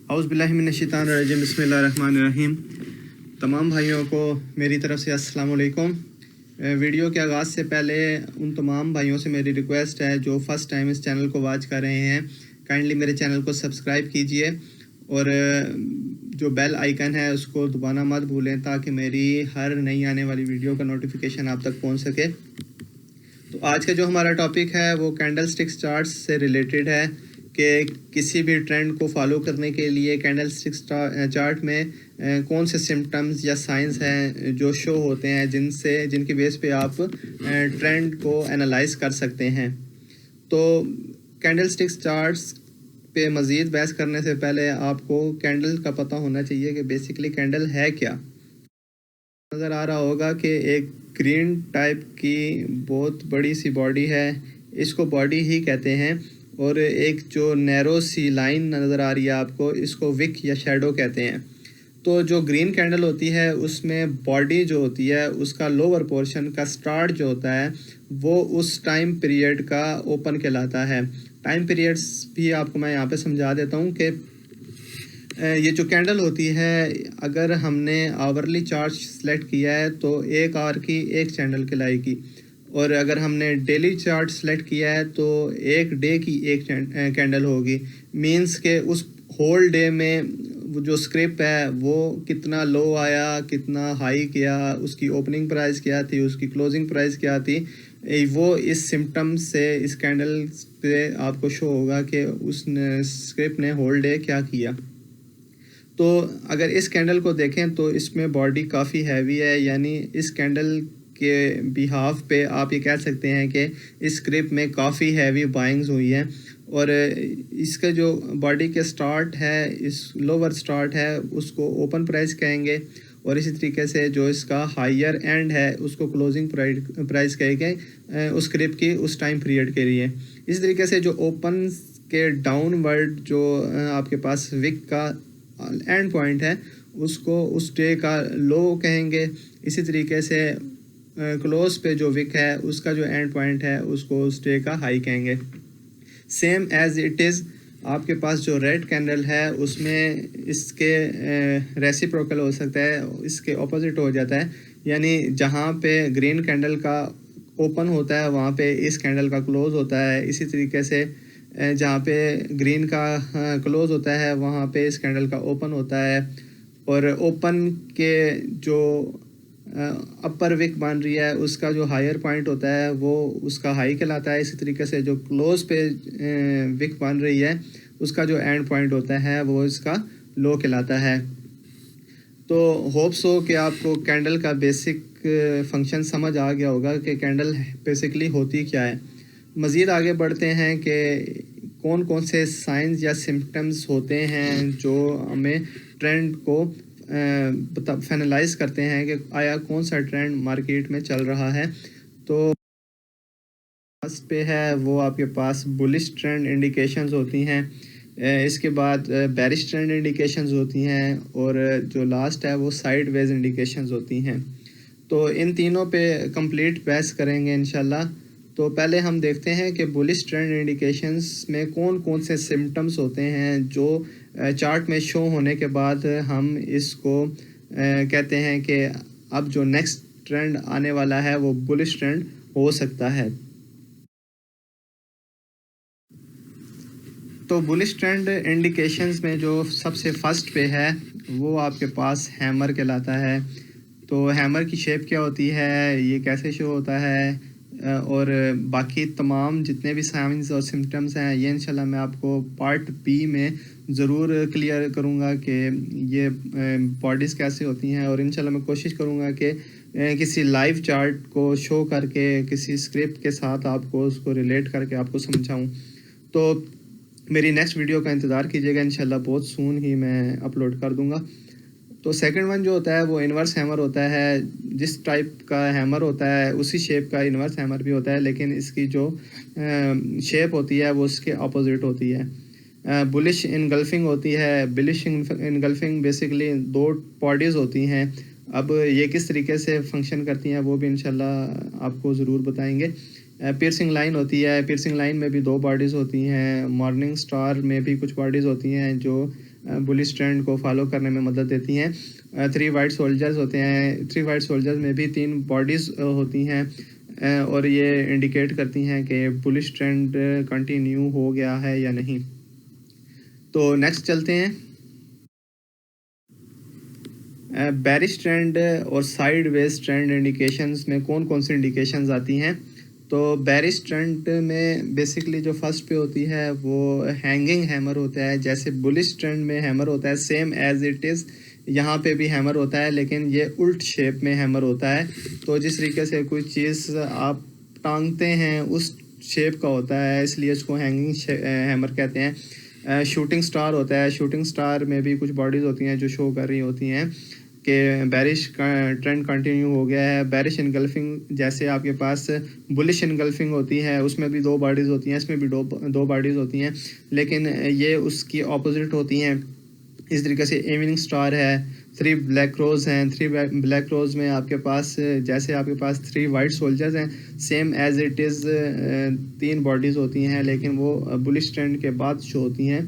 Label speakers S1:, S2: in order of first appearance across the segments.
S1: औज़ु बिल्लाहि मिनश्शैतानिर्रजीम बिस्मिल्लाहिर्रहमानिर्रहीम। तमाम भाइयों को मेरी तरफ़ से अस्सलाम वालेकुम। वीडियो के आगाज़ से पहले उन तमाम भाइयों से मेरी रिक्वेस्ट है जो फ़र्स्ट टाइम इस चैनल को वॉच कर रहे हैं, काइंडली मेरे चैनल को सब्सक्राइब कीजिए और जो बेल आइकन है उसको दबाना मत भूलें ताकि मेरी हर नई आने वाली वीडियो का नोटिफिकेशन आप तक पहुंच सके। तो आज का जो हमारा टॉपिक है वो कैंडल स्टिक्स चार्ट्स से रिलेटेड है कि किसी भी ट्रेंड को फॉलो करने के लिए कैंडल स्टिक्स चार्ट में कौन से सिम्टम्स या साइंस हैं जो शो होते हैं जिनकी बेस पे आप ट्रेंड को एनालाइज कर सकते हैं। तो कैंडल स्टिक्स चार्ट्स पे मज़ीद बहस करने से पहले आपको कैंडल का पता होना चाहिए कि बेसिकली कैंडल है क्या। नज़र आ रहा होगा कि एक ग्रीन टाइप की बहुत बड़ी सी बॉडी है, इसको बॉडी ही कहते हैं, और एक जो नैरो सी लाइन नज़र आ रही है आपको, इसको विक या शैडो कहते हैं। तो जो ग्रीन कैंडल होती है उसमें बॉडी जो होती है उसका लोअर पोर्शन का स्टार्ट जो होता है वो उस टाइम पीरियड का ओपन कहलाता है। टाइम पीरियड्स भी आपको मैं यहाँ पे समझा देता हूँ कि ये जो कैंडल होती है, अगर हमने आवरली चार्ट सेलेक्ट किया है तो एक आवर की एक कैंडल कहलाएगी, और अगर हमने डेली चार्ट सेलेक्ट किया है तो एक डे की एक कैंडल होगी। मींस के उस होल डे में जो स्क्रिप है वो कितना लो आया, कितना हाई किया, उसकी ओपनिंग प्राइस क्या थी, उसकी क्लोजिंग प्राइस क्या थी, वो इस सिम्टम से इस कैंडल पे आपको शो होगा कि उस स्क्रिप ने होल डे क्या किया। तो अगर इस कैंडल को देखें तो इसमें बॉडी काफ़ी हैवी है, यानी इस कैंडल के बिहाफ पे आप ये कह सकते हैं कि इस स्क्रिप में काफ़ी हैवी बाइंग्स हुई है। और इसका जो बॉडी के स्टार्ट है, इस लोअर स्टार्ट है उसको ओपन प्राइस कहेंगे, और इसी तरीके से जो इसका हायर एंड है उसको क्लोजिंग प्राइस कहेंगे उस स्क्रिप की उस टाइम पीरियड के लिए। इसी तरीके से जो ओपन के डाउनवर्ड जो आपके पास विक का एंड पॉइंट है उसको उस डे का लो कहेंगे। इसी तरीके से क्लोज पे जो विक है उसका जो एंड पॉइंट है उसको उस डे का हाई कहेंगे। सेम एज इट इज़ आपके पास जो रेड कैंडल है उसमें इसके रेसिप्रोकल हो सकता है, इसके ऑपोजिट हो जाता है, यानी जहाँ पे ग्रीन कैंडल का ओपन होता है वहाँ पे इस कैंडल का क्लोज होता है। इसी तरीके से जहाँ पे ग्रीन का क्लोज होता है वहाँ पे इस कैंडल का ओपन होता है, और ओपन के जो अपर विक बन रही है उसका जो हायर पॉइंट होता है वो उसका हाई कहलाता है। इसी तरीके से जो क्लोज पे विक बन रही है उसका जो एंड पॉइंट होता है वो इसका लो कहलाता है। तो होप्स हो कि आपको कैंडल का बेसिक फंक्शन समझ आ गया होगा कि कैंडल बेसिकली होती क्या है। मज़ीद आगे बढ़ते हैं कि कौन कौन से साइंस या सिम्टम्स होते हैं जो हमें ट्रेंड को फाइनलाइज करते हैं कि आया कौन सा ट्रेंड मार्केट में चल रहा है। तो फर्स्ट पे है वो आपके पास बुलिश ट्रेंड इंडिकेशंस होती हैं, इसके बाद बेरिश ट्रेंड इंडिकेशंस होती हैं, और जो लास्ट है वो साइड वेज इंडिकेशंस होती हैं। तो इन तीनों पे कंप्लीट बहस करेंगे इंशाल्लाह। तो पहले हम देखते हैं कि बुलिश ट्रेंड इंडिकेशंस में कौन कौन से सिम्टम्स होते हैं जो चार्ट में शो होने के बाद हम इसको कहते हैं कि अब जो नेक्स्ट ट्रेंड आने वाला है वो बुलिश ट्रेंड हो सकता है। तो बुलिश ट्रेंड इंडिकेशंस में जो सबसे फर्स्ट पे है वो आपके पास हैमर कहलाता है। तो हैमर की शेप क्या होती है, ये कैसे शो होता है, और बाकी तमाम जितने भी साइंस और सिम्टम्स हैं ये इंशाल्लाह मैं आपको पार्ट बी में ज़रूर क्लियर करूँगा कि ये बॉडीज़ कैसे होती हैं, और इंशाल्लाह मैं कोशिश करूँगा कि किसी लाइव चार्ट को शो करके किसी स्क्रिप्ट के साथ आपको उसको रिलेट करके आपको समझाऊँ। तो मेरी नेक्स्ट वीडियो का इंतज़ार कीजिएगा, इंशाल्लाह बहुत सून ही मैं अपलोड कर दूँगा। तो सेकंड वन जो होता है वो इन्वर्स हैमर होता है। जिस टाइप का हैमर होता है उसी शेप का इन्वर्स हैमर भी होता है, लेकिन इसकी जो शेप होती है वो उसके अपोजिट होती है। बुलिश इनगल्फिंग होती है। बुलिश इनगल्फिंग बेसिकली दो बॉडीज़ होती हैं। अब ये किस तरीके से फंक्शन करती हैं वो भी इंशाल्लाह आपको ज़रूर बताएंगे। पियर्सिंग लाइन होती है। पियर्सिंग लाइन में भी दो बॉडीज़ होती हैं। मॉर्निंग स्टार में भी कुछ बॉडीज़ होती हैं जो بلش ٹرینڈ کو فالو کرنے میں مدد دیتی ہیں. 3 وائٹ سولجرز ہوتے ہیں. 3 وائٹ سولجرز میں بھی 3 باڈیز ہوتی ہیں اور یہ انڈیکیٹ کرتی ہیں کہ بلش ٹرینڈ کنٹینیو ہو گیا ہے یا نہیں. تو نیکسٹ چلتے ہیں. بیرش ٹرینڈ اور سائیڈ ویز ٹرینڈ انڈیکیشنز میں کون سی انڈیکیشنز آتی ہیں؟ تو بیرش ٹرینڈ میں بیسکلی جو فرسٹ پہ ہوتی ہے وہ ہینگنگ ہیمر ہوتا ہے. جیسے بلش ٹرینڈ میں ہیمر ہوتا ہے سیم ایز اٹ از، یہاں پہ بھی ہیمر ہوتا ہے لیکن یہ الٹ شیپ میں ہیمر ہوتا ہے. تو جس طریقے سے کوئی چیز آپ ٹانگتے ہیں اس شیپ کا ہوتا ہے، اس لیے اس کو ہینگنگ ہیمر کہتے ہیں. شوٹنگ سٹار ہوتا ہے. شوٹنگ سٹار میں بھی کچھ باڈیز ہوتی ہیں جو شو کر رہی ہوتی ہیں کہ بیرش ٹرینڈ کنٹینیو ہو گیا ہے. بیرش انگلفنگ جیسے آپ کے پاس بلش انگلفنگ ہوتی ہے، اس میں بھی 2 باڈیز ہوتی ہیں، اس میں بھی 2 باڈیز ہوتی ہیں، لیکن یہ اس کی اپوزٹ ہوتی ہیں. اس طریقے سے ایوننگ سٹار ہے. 3 بلیک روز ہیں. 3 بلیک روز میں آپ کے پاس جیسے آپ کے پاس 3 وائٹ سولجرز ہیں، same as it is 3 bodies ہوتی ہیں لیکن وہ بلش ٹرینڈ کے بعد شو ہوتی ہیں.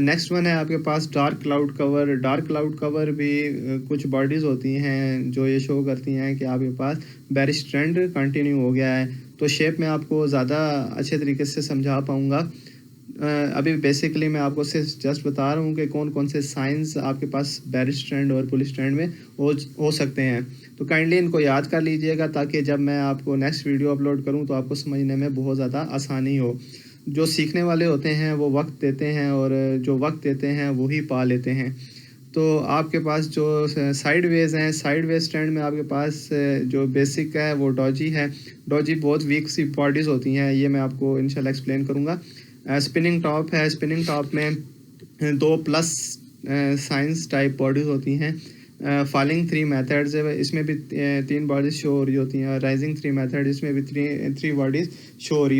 S1: نیکسٹ ون ہے آپ کے پاس ڈارک کلاؤڈ کور. ڈارک کلاؤڈ کور بھی کچھ باڈیز ہوتی ہیں جو یہ شو کرتی ہیں کہ آپ کے پاس بیرش ٹرینڈ کنٹینیو ہو گیا ہے. تو شیپ میں آپ کو زیادہ اچھے طریقے سے سمجھا پاؤں گا. ابھی بیسکلی میں آپ کو صرف جسٹ بتا رہا ہوں کہ کون سے سائنس آپ کے پاس بیرش ٹرینڈ اور بلش ٹرینڈ میں ہو سکتے ہیں. تو کائنڈلی ان کو یاد کر لیجئے گا تاکہ جب میں آپ کو نیکسٹ ویڈیو اپلوڈ کروں تو آپ کو سمجھنے میں بہت زیادہ آسانی ہو. جو سیکھنے والے ہوتے ہیں وہ وقت دیتے ہیں اور جو وقت دیتے ہیں وہی پا لیتے ہیں. تو آپ کے پاس جو سائیڈ ویز ہیں، سائیڈ ویز ٹرینڈ میں آپ کے پاس جو بیسک ہے وہ ڈوجی ہے. ڈوجی بہت ویک سی باڈیز ہوتی ہیں، یہ میں آپ کو انشاءاللہ ایکسپلین کروں گا. اسپننگ ٹاپ ہے. اسپننگ ٹاپ میں 2 پلس سائنس ٹائپ باڈیز ہوتی ہیں. فالنگ 3 میتھڈز ہے، اس میں بھی 3 باڈیز شو ہو رہی ہوتی ہیں. رائزنگ 3 میتھڈ، اس میں بھی 3 باڈیز شو ہو رہی